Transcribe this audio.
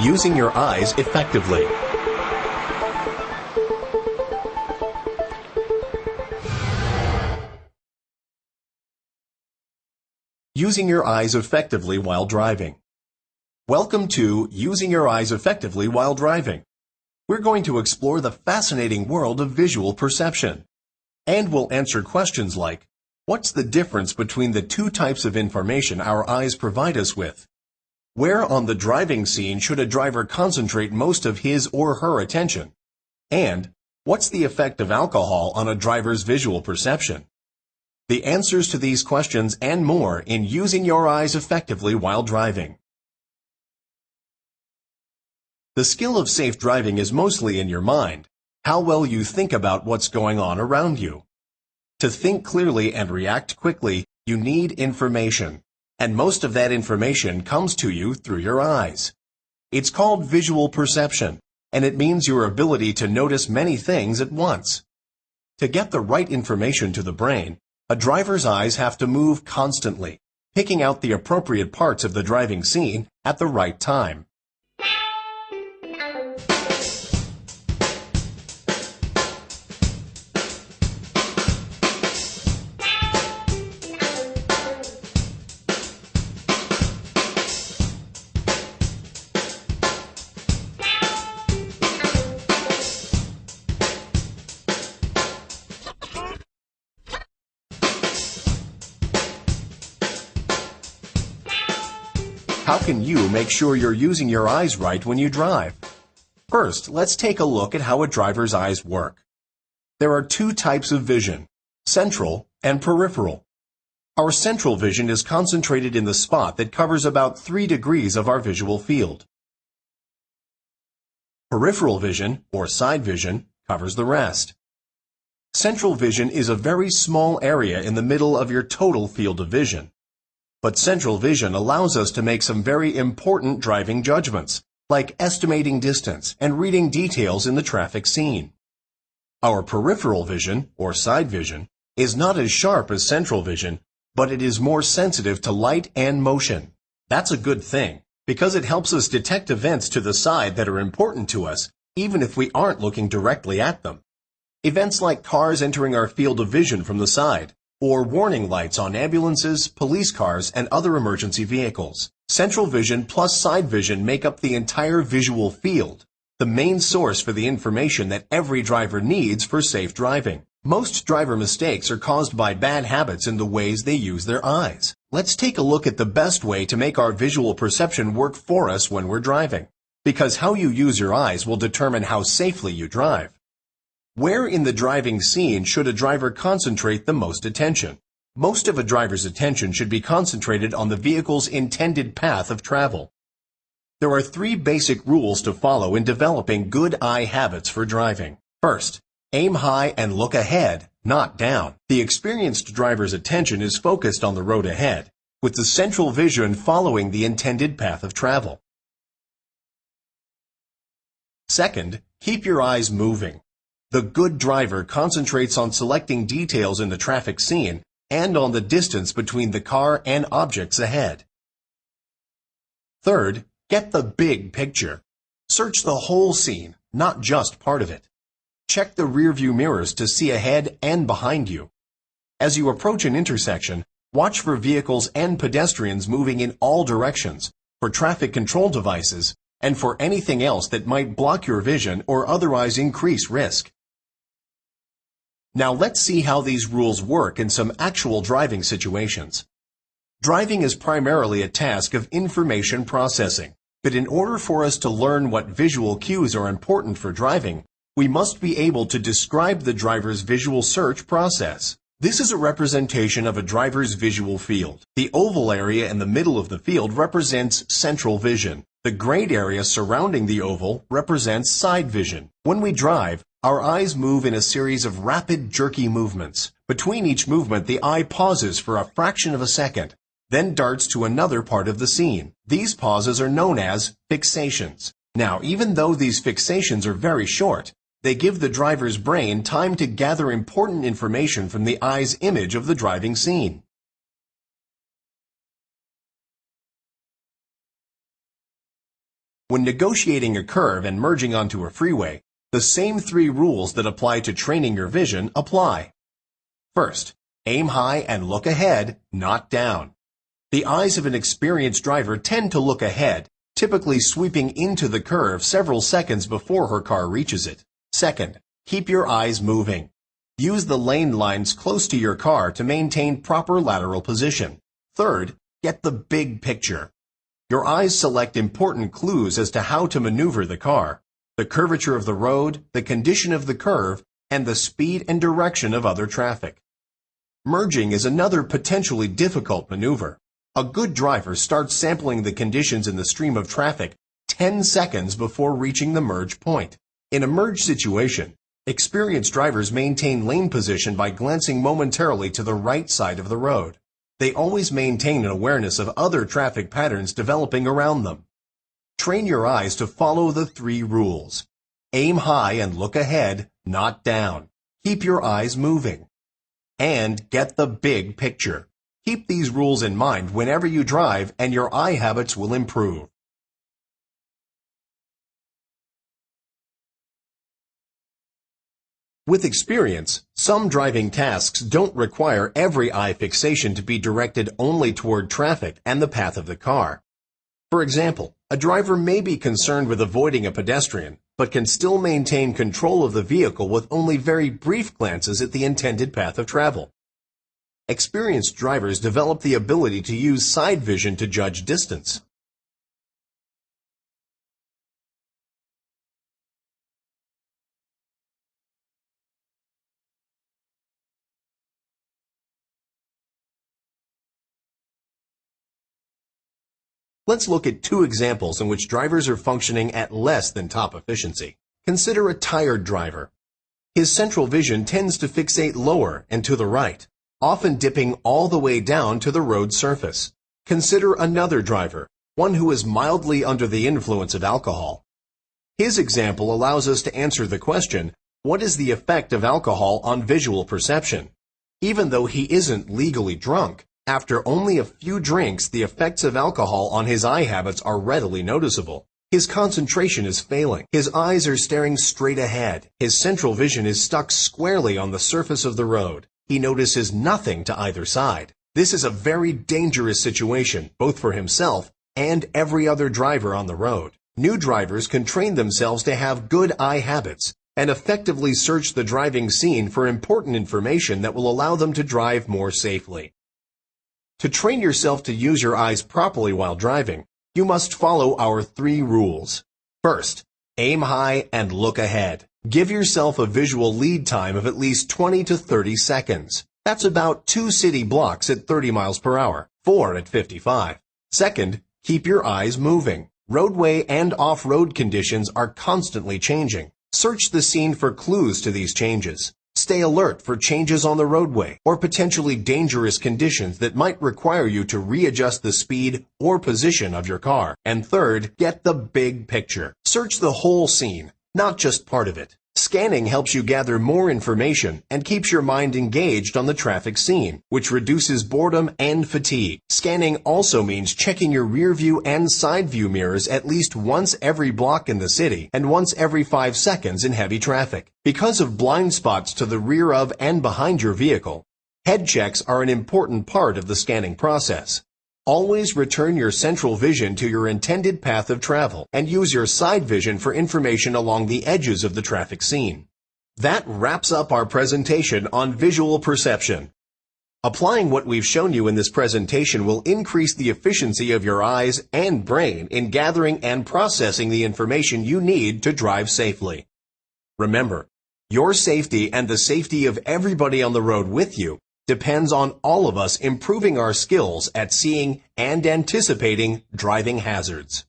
Using your eyes effectively. Using your eyes effectively while driving. Welcome to Using Your Eyes Effectively While Driving. We're going to explore the fascinating world of visual perception. And we'll answer questions like, what's the difference between the two types of information our eyes provide us with? Where on the driving scene should a driver concentrate most of his or her attention? And what's the effect of alcohol on a driver's visual perception? The answers to these questions and more in Using Your Eyes Effectively While Driving. The skill of safe driving is mostly in your mind, how well you think about what's going on around you. To think clearly and react quickly, you need information, and most of that information comes to you through your eyes. It's called visual perception, and it means your ability to notice many things at once. To get the right information to the brain, a driver's eyes have to move constantly, picking out the appropriate parts of the driving scene at the right time. How can you make sure you're using your eyes right when you drive? First, let's take a look at how a driver's eyes work. There are two types of vision, central and peripheral. Our central vision is concentrated in the spot that covers about 3 degrees of our visual field. Peripheral vision, or side vision, covers the rest. Central vision is a very small area in the middle of your total field of vision. But central vision allows us to make some very important driving judgments, like estimating distance and reading details in the traffic scene. Our peripheral vision, or side vision, is not as sharp as central vision, but it is more sensitive to light and motion. That's a good thing, because it helps us detect events to the side that are important to us, even if we aren't looking directly at them. Events like cars entering our field of vision from the side, or warning lights on ambulances, police cars, and other emergency vehicles. Central vision plus side vision make up the entire visual field, the main source for the information that every driver needs for safe driving. Most driver mistakes are caused by bad habits in the ways they use their eyes. Let's take a look at the best way to make our visual perception work for us when we're driving, because how you use your eyes will determine how safely you drive. Where in the driving scene should a driver concentrate the most attention? Most of a driver's attention should be concentrated on the vehicle's intended path of travel. There are 3 basic rules to follow in developing good eye habits for driving. First, aim high and look ahead, not down. The experienced driver's attention is focused on the road ahead, with the central vision following the intended path of travel. Second, keep your eyes moving. The good driver concentrates on selecting details in the traffic scene and on the distance between the car and objects ahead. Third, get the big picture. Search the whole scene, not just part of it. Check the rearview mirrors to see ahead and behind you. As you approach an intersection, watch for vehicles and pedestrians moving in all directions, for traffic control devices, and for anything else that might block your vision or otherwise increase risk. Now let's see how these rules work in some actual driving situations. Driving is primarily a task of information processing, but in order for us to learn what visual cues are important for driving, we must be able to describe the driver's visual search process. This is a representation of a driver's visual field. The oval area in the middle of the field represents central vision. The grayed area surrounding the oval represents side vision. When we drive, our eyes move in a series of rapid, jerky movements. Between each movement, the eye pauses for a fraction of a second, then darts to another part of the scene. These pauses are known as fixations. Now, even though these fixations are very short, they give the driver's brain time to gather important information from the eye's image of the driving scene. When negotiating a curve and merging onto a freeway, the same 3 rules that apply to training your vision apply. First, aim high and look ahead, not down. The eyes of an experienced driver tend to look ahead, typically sweeping into the curve several seconds before her car reaches it. Second, keep your eyes moving. Use the lane lines close to your car to maintain proper lateral position. Third, get the big picture. Your eyes select important clues as to how to maneuver the car, the curvature of the road, the condition of the curve, and the speed and direction of other traffic. Merging is another potentially difficult maneuver. A good driver starts sampling the conditions in the stream of traffic 10 seconds before reaching the merge point. In a merge situation, experienced drivers maintain lane position by glancing momentarily to the right side of the road. They always maintain an awareness of other traffic patterns developing around them. Train your eyes to follow the 3 rules. Aim high and look ahead, not down. Keep your eyes moving. And get the big picture. Keep these rules in mind whenever you drive, and your eye habits will improve. With experience, some driving tasks don't require every eye fixation to be directed only toward traffic and the path of the car. For example, a driver may be concerned with avoiding a pedestrian, but can still maintain control of the vehicle with only very brief glances at the intended path of travel. Experienced drivers develop the ability to use side vision to judge distance. Let's look at 2 examples in which drivers are functioning at less than top efficiency. Consider a tired driver. His central vision tends to fixate lower and to the right, often dipping all the way down to the road surface. Consider another driver, one who is mildly under the influence of alcohol. His example allows us to answer the question, what is the effect of alcohol on visual perception? Even though he isn't legally drunk, after only a few drinks, the effects of alcohol on his eye habits are readily noticeable. His concentration is failing. His eyes are staring straight ahead. His central vision is stuck squarely on the surface of the road. He notices nothing to either side. This is a very dangerous situation, both for himself and every other driver on the road. New drivers can train themselves to have good eye habits and effectively search the driving scene for important information that will allow them to drive more safely. To train yourself to use your eyes properly while driving, you must follow our 3 rules. First, aim high and look ahead. Give yourself a visual lead time of at least 20 to 30 seconds. That's about 2 city blocks at 30 miles per hour, 4 at 55. Second, keep your eyes moving. Roadway and off-road conditions are constantly changing. Search the scene for clues to these changes. Stay alert for changes on the roadway or potentially dangerous conditions that might require you to readjust the speed or position of your car. And third, get the big picture. Search the whole scene, not just part of it. Scanning helps you gather more information and keeps your mind engaged on the traffic scene, which reduces boredom and fatigue. Scanning also means checking your rear view and side view mirrors at least once every block in the city and once every 5 seconds in heavy traffic. Because of blind spots to the rear of and behind your vehicle, head checks are an important part of the scanning process. Always return your central vision to your intended path of travel and use your side vision for information along the edges of the traffic scene. That wraps up our presentation on visual perception. Applying what we've shown you in this presentation will increase the efficiency of your eyes and brain in gathering and processing the information you need to drive safely. Remember, your safety and the safety of everybody on the road with you depends on all of us improving our skills at seeing and anticipating driving hazards.